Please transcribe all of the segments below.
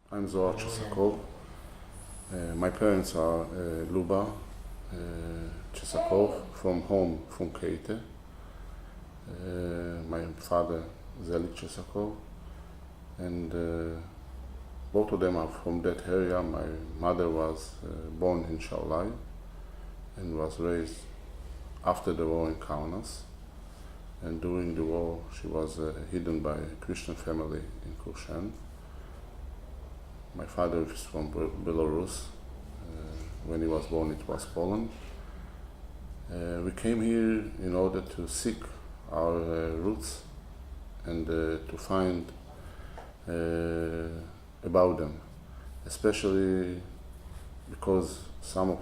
I'm Zohar Chesakov. My parents are Luba Chesakov from home from Keita. My father Zelik Chesakov, and both of them are from that area. My mother was born in Shaulai and was raised after the war in Kaunas. And during the war, she was hidden by a Christian family in Kushan. My father is from Belarus. When he was born, it was Poland. We came here in order to seek our roots and to find about them, especially because some of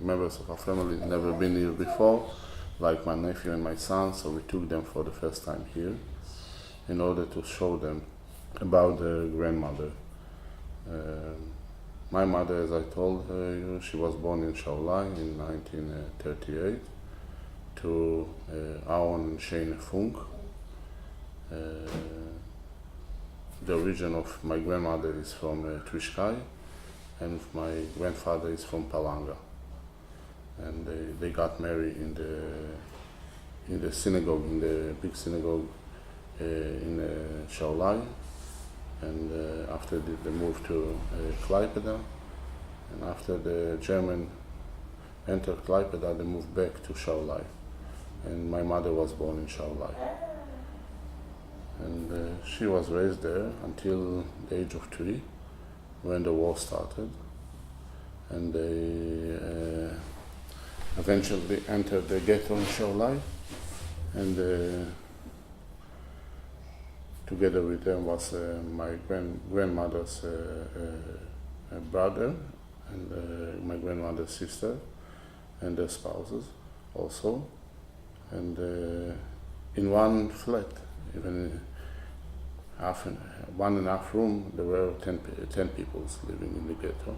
members of our family never been here before, like my nephew and my son, so we took them for the first time here in order to show them about their grandmother. My mother, as I told you, she was born in Shaulai in 1938 to Aaron and Shane Funk. The origin of my grandmother is from Trishkai, and my grandfather is from Palanga. And they got married in the synagogue, in the big synagogue in Shaulai. And after they moved to Klaipeda, and after the German entered Klaipeda, they moved back to Shaulai. And my mother was born in Shaulai. And she was raised there until the age of 3, when the war started. And they eventually entered the ghetto in Shaulai, and together with them was my grandmother's brother and my grandmother's sister and their spouses also. And in one flat, even one and a half room, there were 10 people living in the ghetto.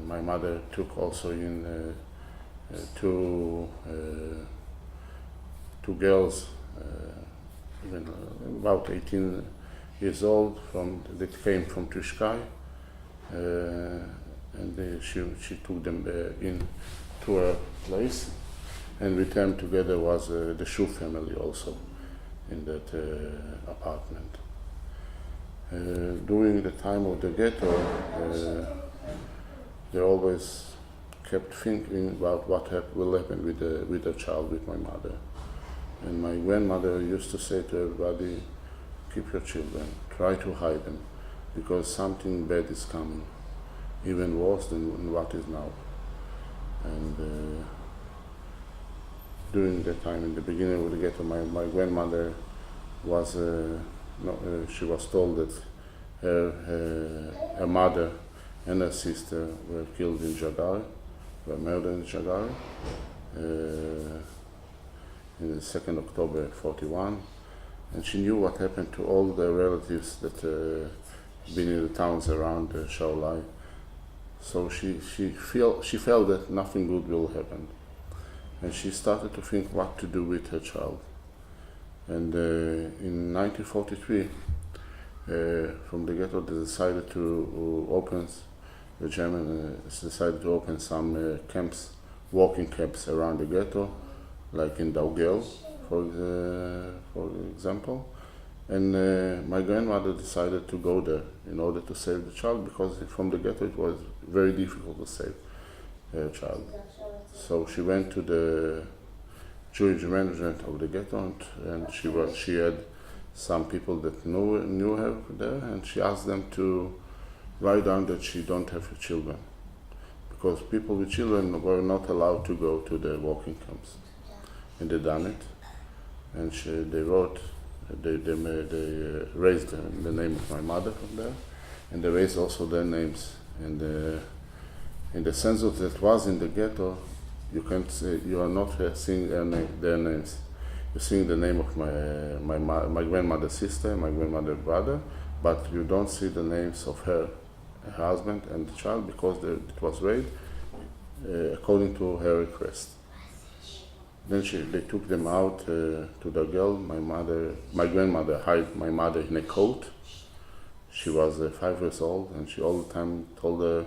My mother took also in two girls, even about 18 years old, that came from Trishkai, and she took them in to her place, and with them together was the Shu family also in that apartment. During the time of the ghetto, they always kept thinking about what will happen with the child, with my mother. And my grandmother used to say to everybody, keep your children, try to hide them, because something bad is coming, even worse than what is now. And during that time, in the beginning of the ghetto, my grandmother was, she was told that her mother and her sister were killed in Jagar, were murdered in Jagar. In the 2nd October 41, and she knew what happened to all the relatives that been in the towns around Shaulai. So she felt that nothing good will happen, and she started to think what to do with her child. And in 1943, from the ghetto, they decided to open, the Germans decided to open some camps, walking camps around the ghetto, like in Daugel, for example. And my grandmother decided to go there in order to save the child, because from the ghetto it was very difficult to save her child. So she went to the Jewish management of the ghetto, and she had some people that knew her there, and she asked them to write down that she don't have children, because people with children were not allowed to go to the walking camps. And they done it, and they wrote, they raised the name of my mother from there, and they raised also their names. And in the census that was in the ghetto, you can't say, you are not seeing their names. You're seeing the name of my grandmother's sister, my grandmother's brother, but you don't see the names of her husband and the child, because it was raised according to her request. Then they took them out to the girl. My grandmother hid my mother in a coat. She was 5 years old, and she all the time told her,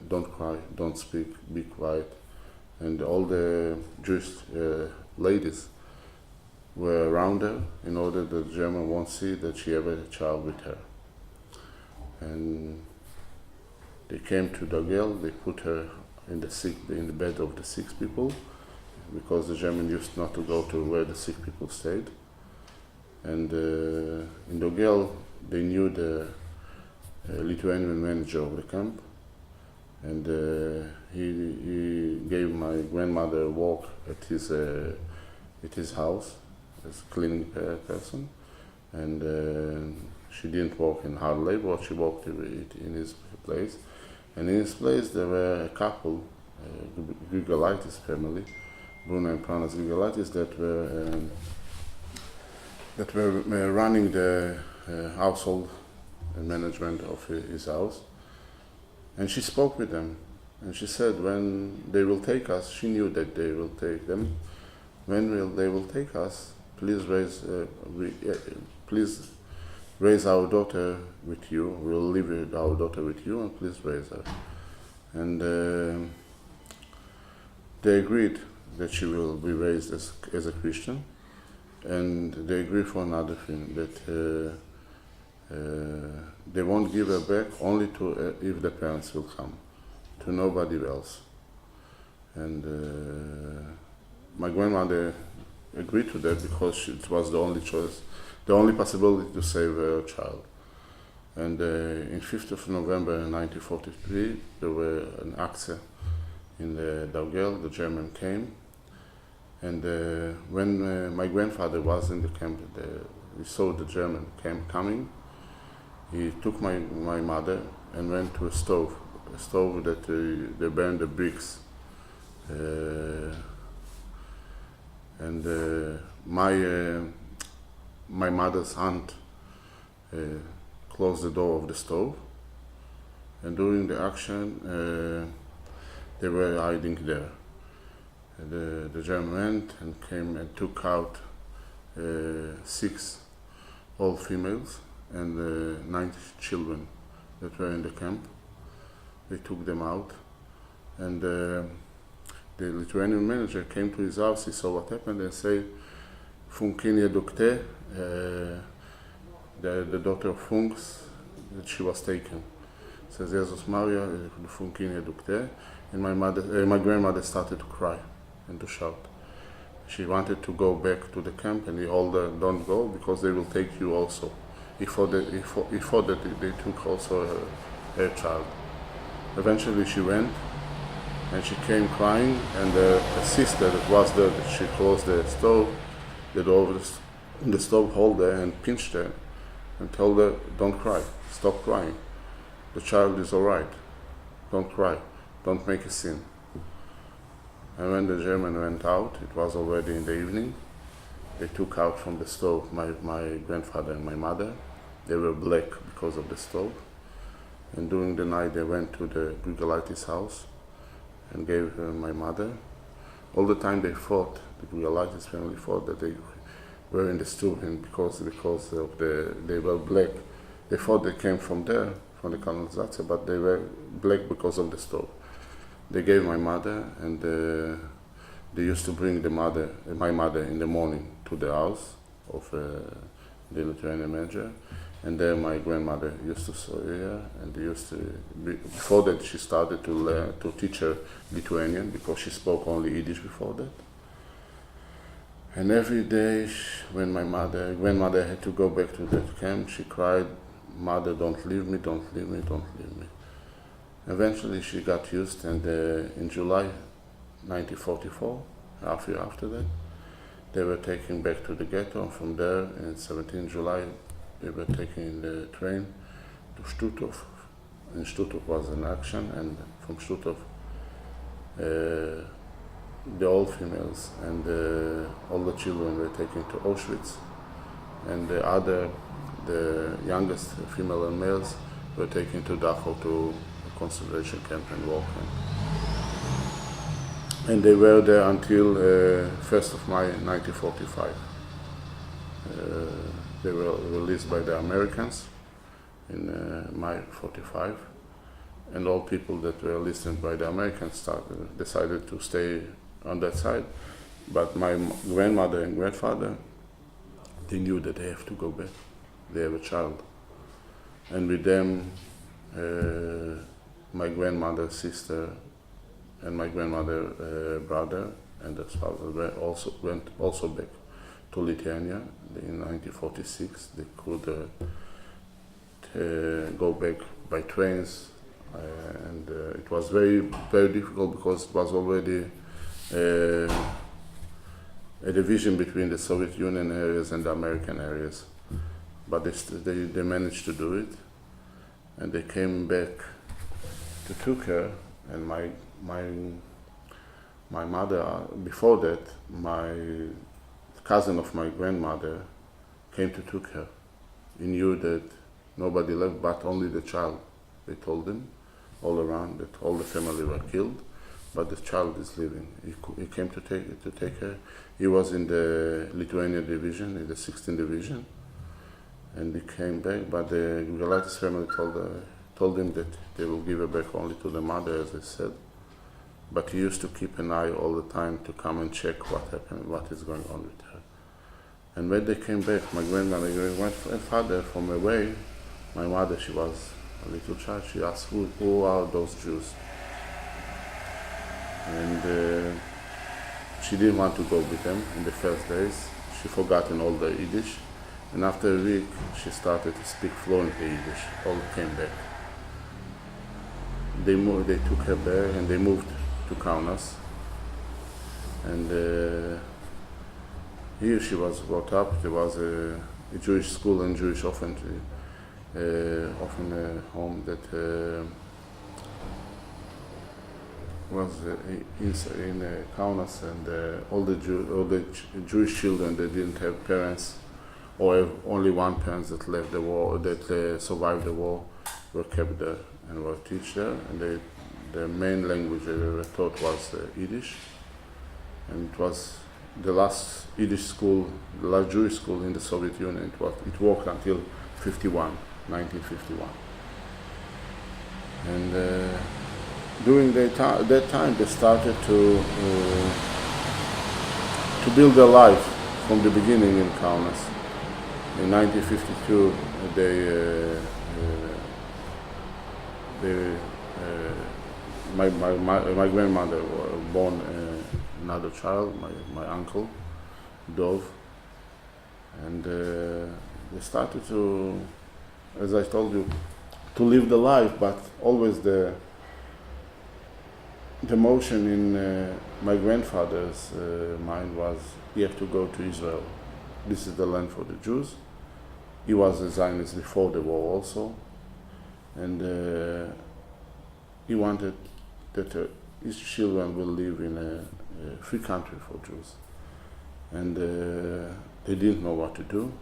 "Don't cry, don't speak, be quiet." And all the Jewish ladies were around her in order that the German won't see that she have a child with her. And they came to the girl. They put her in the bed of the sick people, because the German used not to go to where the sick people stayed. And in the girl, they knew the Lithuanian manager of the camp, and he gave my grandmother a walk at his house as a cleaning person, and she didn't walk in hard labor. She walked in his place, and in his place there were a couple, Grigolaitis family, Bruno and Pranas Grigolaitis, that were running the household management of his house. And she spoke with them, and she said, when they will take us, she knew that they will take them. When they will take us, please raise our daughter with you. We'll leave our daughter with you, and please raise her. And they agreed that she will be raised as a Christian, and they agreed for another thing, that they won't give her back only to if the parents will come, to nobody else. And my grandmother agreed to that because it was the only choice, the only possibility to save her child. And in 5th of November 1943, there were an Aktion in the Daugel. The German came, and when my grandfather was in the camp, we saw the German camp coming. He took my mother and went to a stove that they burned the bricks. And my mother's aunt closed the door of the stove, and during the action they were hiding there. The German went and came and took out 6 all females and 9 children that were in the camp. They took them out, and the Lithuanian manager came to his house. He saw what happened and said, "Funkinia Dukte, the daughter of Funks, that she was taken." Says Jesus Maria, Funkinia Dukte, and my grandmother started to cry and to shout. She wanted to go back to the camp, and he told her, "Don't go, because they will take you also." He thought that they took also her child. Eventually she went, and she came crying, and the sister that was there, she closed the stove, the door of the stove, hold her and pinched her and told her, "Don't cry, stop crying. The child is all right. Don't cry, don't make a scene." And when the German went out, it was already in the evening. They took out from the stove my grandfather and my mother. They were black because of the stove. And during the night they went to the Grigolaitis house and gave her my mother. All the time they fought, the Grigolaitis family fought that they were in the stove, and because of they were black. They thought they came from there, from the colonization, but they were black because of the stove. They gave my mother, and they used to bring my mother in the morning to the house of the Lithuanian manager, and there my grandmother used to sew her, and they used to before that she started to teach her Lithuanian, because she spoke only Yiddish before that. And every day when my grandmother had to go back to that camp, she cried, "Mother, don't leave me, don't leave me, don't leave me." Eventually she got used, and in July 1944, half year after that, they were taken back to the ghetto, and from there, in 17 July, they were taken the train to Stutthof. In Stutthof was an action, and from Stutthof, the old females and all the children were taken to Auschwitz, and the youngest female and males were taken to Dachau, to a concentration camp and war camp. and they were there until 1st of May 1945. They were released by the Americans in May 45, and all people that were listened by the Americans decided to stay on that side. But my grandmother and grandfather, they knew that they have to go back. They have a child. And with them, my grandmother's sister and my grandmother brother and their spouses went also back to Lithuania in 1946. They could go back by trains, and it was very, very difficult because it was already a division between the Soviet Union areas and the American areas. But they managed to do it, and they came back to Tukar, and my mother, before that, my cousin of my grandmother came to Tukar. He knew that nobody left but only the child. They told him all around that all the family were killed, but the child is living. He came to take her. He was in the Lithuanian division, in the 16th division, and he came back, but the Gulaitis family told him that they will give her back only to the mother, as I said. But he used to keep an eye all the time to come and check what happened, what is going on with her. And when they came back, my grandmother and grandfather from away, my mother, she was a little child, she asked, who are those Jews? And she didn't want to go with them in the first days. She forgotten all the Yiddish. And after a week, she started to speak fluently Yiddish. All came back. They took her there and they moved to Kaunas. And here she was brought up. There was a Jewish school and Jewish orphanage, home that was in Kaunas, and all the Jewish children that didn't have parents, or have only one parent that left the war, that survived the war, were kept there and were taught there. And the main language they were taught was Yiddish, and it was the last Yiddish school, the last Jewish school in the Soviet Union. It worked until 1951. And during that time, they started to build their life from the beginning in Kaunas. In 1952, my grandmother was born another child, my uncle, Dov, and they started to, as I told you, to live the life, but always the motion in my grandfather's mind was, he have to go to Israel. This is the land for the Jews. He was a Zionist before the war also, and he wanted that his children will live in a free country for Jews. And they didn't know what to do,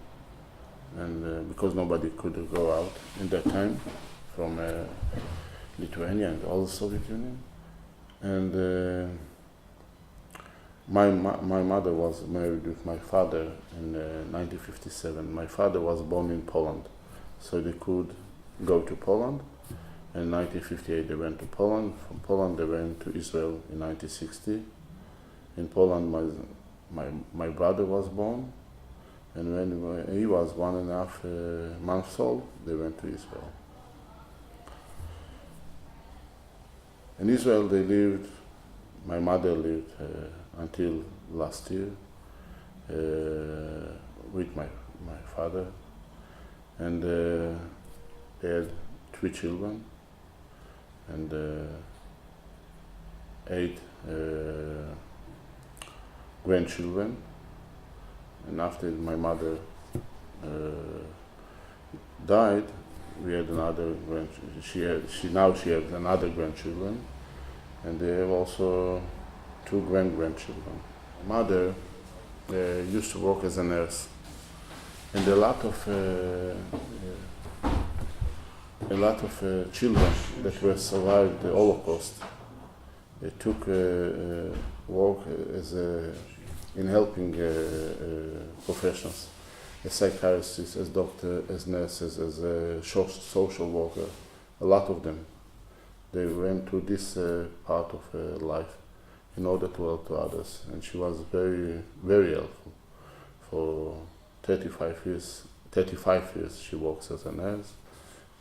and because nobody could go out in that time from Lithuania and all the Soviet Union. And my mother was married with my father in 1957. My father was born in Poland, so they could go to Poland. In 1958 they went to Poland. From Poland they went to Israel in 1960. In Poland my brother was born, and when he was 1.5 months old, they went to Israel. In Israel they lived, my mother lived until last year with my father, and they had 3 children and 8 grandchildren. And after my mother died, we had another she has another grandchildren, and they have also 2 grandchildren. Mother used to work as a nurse, and a lot of children that were survived the Holocaust, they took as in helping professions, as psychiatrists, as doctors, as nurses, as a social worker. A lot of them, they went through this part of life in order to help to others, and she was very, very helpful. For 35 years she works as a nurse,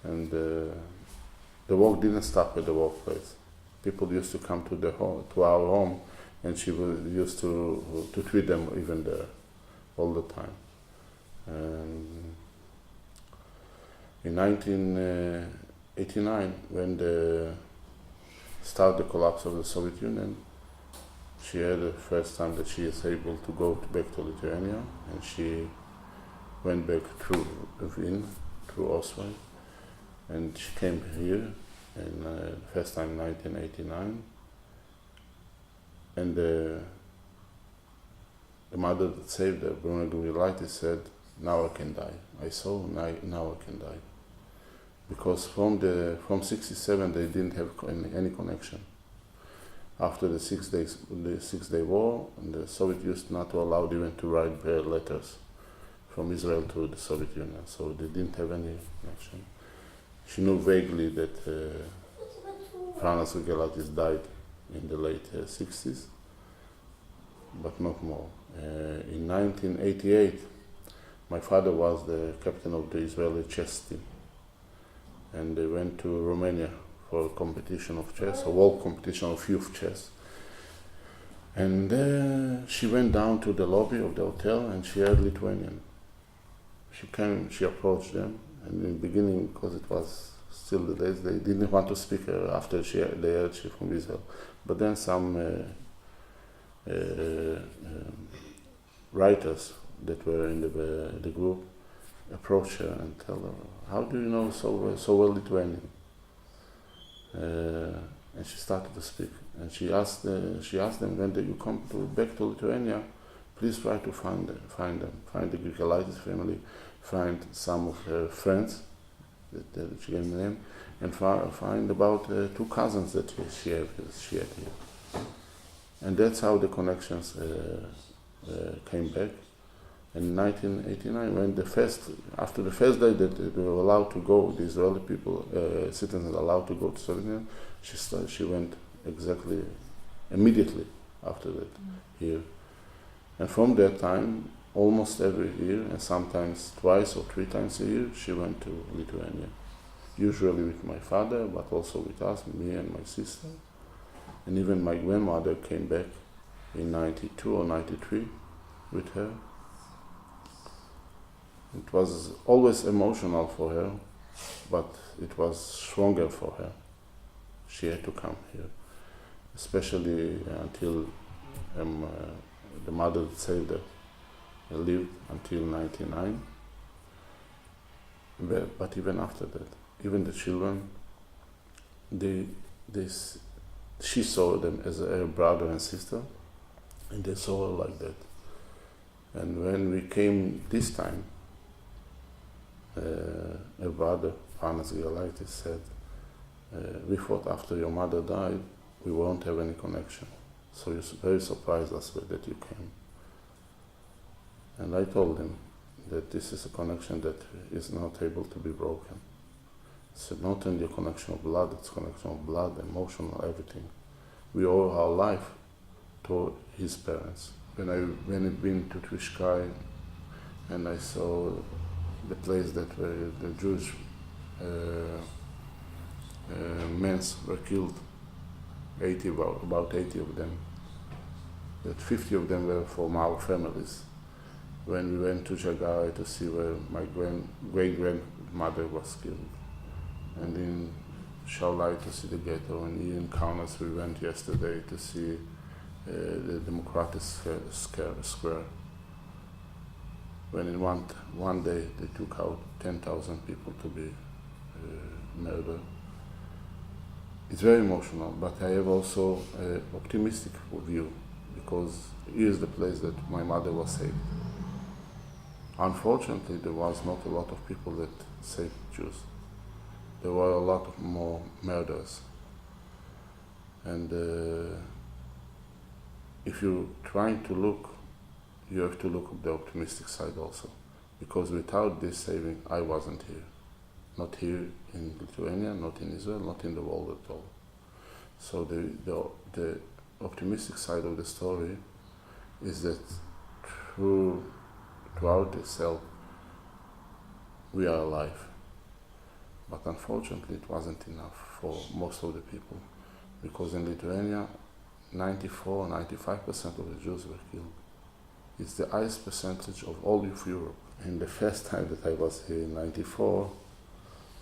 and the work didn't stop at the workplace. People used to come to our home, and she used to treat them even there, all the time. And in 1989, when started the collapse of the Soviet Union, she had the first time that she is able to go back to Lithuania, and she went back through Wien, through Oslo, and she came here in first time in 1989. And the mother that saved her, Bruna Gurilaitis, said, "Now I can die. I saw, now I can die." Because from 1967 they didn't have any connection. After the 6 Day War, the Soviet used not to allow even to write letters from Israel to the Soviet Union, so they didn't have any connection. She knew vaguely that Pranas Gurilaitis died in the late 60s, but not more. In 1988, my father was the captain of the Israeli chess team, and they went to Romania for a competition of chess, a world competition of youth chess. And she went down to the lobby of the hotel, and she heard Lithuanian. She approached them, and in the beginning, because it was still the days, they didn't want to speak her after they heard she from Israel. But then some writers that were in the group approached her and tell her, "How do you know so well Lithuanian?" And she started to speak. And she asked them, "When you come back to Lithuania, please try to find the Gurilaitis family, find some of her friends that she gave the name, and find about 2 cousins that she had here." And that's how the connections came back. In 1989, when after the first day that they were allowed to go, the Israeli people, citizens allowed to go to Soviet Union, she went immediately after that here. And from that time, almost every year, and sometimes twice or 3 times a year, she went to Lithuania. Usually with my father, but also with us, me and my sister. And even my grandmother came back in 92 or 93 with her. It was always emotional for her, but it was stronger for her. She had to come here, especially until the mother that saved her lived until 99. But even after that, even the children, she saw them as a brother and sister, and they saw her like that. And when we came this time, a brother, Pranas Gurilaitis, said, "We thought after your mother died, we won't have any connection. So you very surprised us that you came." And I told him that this is a connection that is not able to be broken. It's not only a connection of blood, it's a connection of blood, emotional, everything. We owe our life to his parents. When I've been to Trishkai, and I saw the place that where the Jewish men were killed, about 80 of them, that 50 of them were from our families. When we went to Jagai to see where my great-grandmother was killed, and in Shaulai to see the ghetto, and here in Kaunas we went yesterday to see the Democratic Square. When in one day they took out 10,000 people to be murdered. It's very emotional, but I have also an optimistic view, because here is the place that my mother was saved. Unfortunately, there was not a lot of people that saved Jews. There were a lot more murders. And if you're trying to look, you have to look at the optimistic side also. Because without this saving, I wasn't here. Not here in Lithuania, not in Israel, not in the world at all. So the optimistic side of the story is that throughout itself, we are alive. But unfortunately, it wasn't enough for most of the people. Because in Lithuania, 95% of the Jews were killed. It's the highest percentage of all of Europe. And the first time that I was here in 94,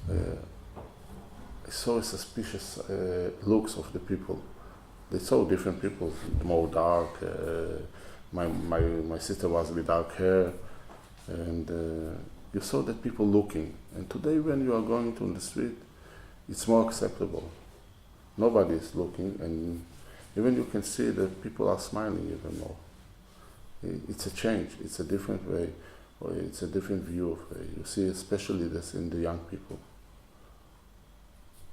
I saw suspicious looks of the people. They saw different people, more dark. My sister was with dark hair, and you saw that people looking. And today, when you are going to the street, it's more acceptable. Nobody is looking, and even you can see that people are smiling even more. It's a change. It's a different way, or it's a different view of it. You see, especially this in the young people.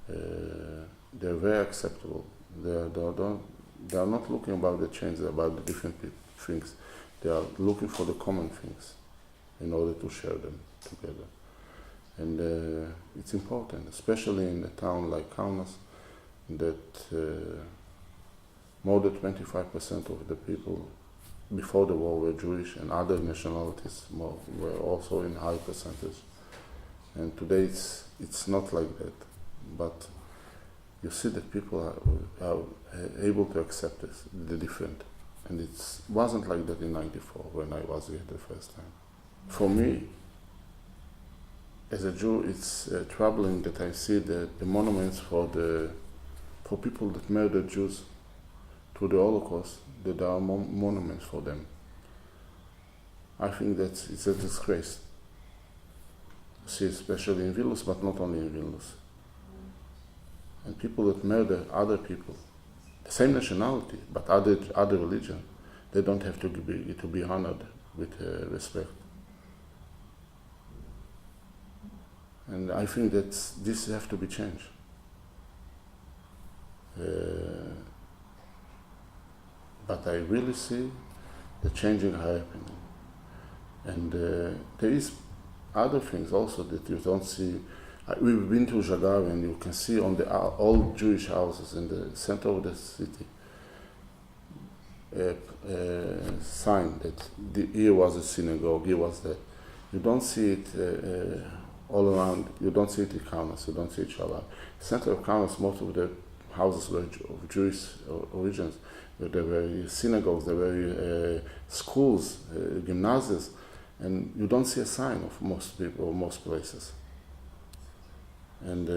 They're very acceptable. They are not looking about the change, about the different things. They are looking for the common things in order to share them together. And it's important, especially in a town like Kaunas, that more than 25% of the people before the war were Jewish, and other nationalities were also in high percentage. And today it's not like that. But you see that people are able to accept this, the different. And it wasn't like that in 94 when I was here the first time. For me, as a Jew, it's troubling that I see the monuments for people that murdered Jews through the Holocaust, that there are monuments for them. I think that it's a disgrace. See, especially in Vilnius, but not only in Vilnius. And people that murder other people, the same nationality, but other religion, they don't have to be honored with respect. And I think that this has to be changed. But I really see the changing happening. And there is other things also that you don't see. We've been to Żagawie, and you can see on the old Jewish houses in the center of the city a sign that here was a synagogue, here was that. You don't see it all around. You don't see it in Kaunas, you don't see it in Shalat. Center of Kaunas, most of the houses were of Jewish origins. There were synagogues, there were schools, gymnasiums, and you don't see a sign of most people or most places. And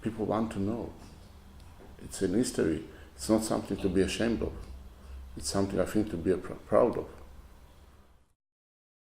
people want to know. It's an history. It's not something to be ashamed of. It's something I think to be proud of.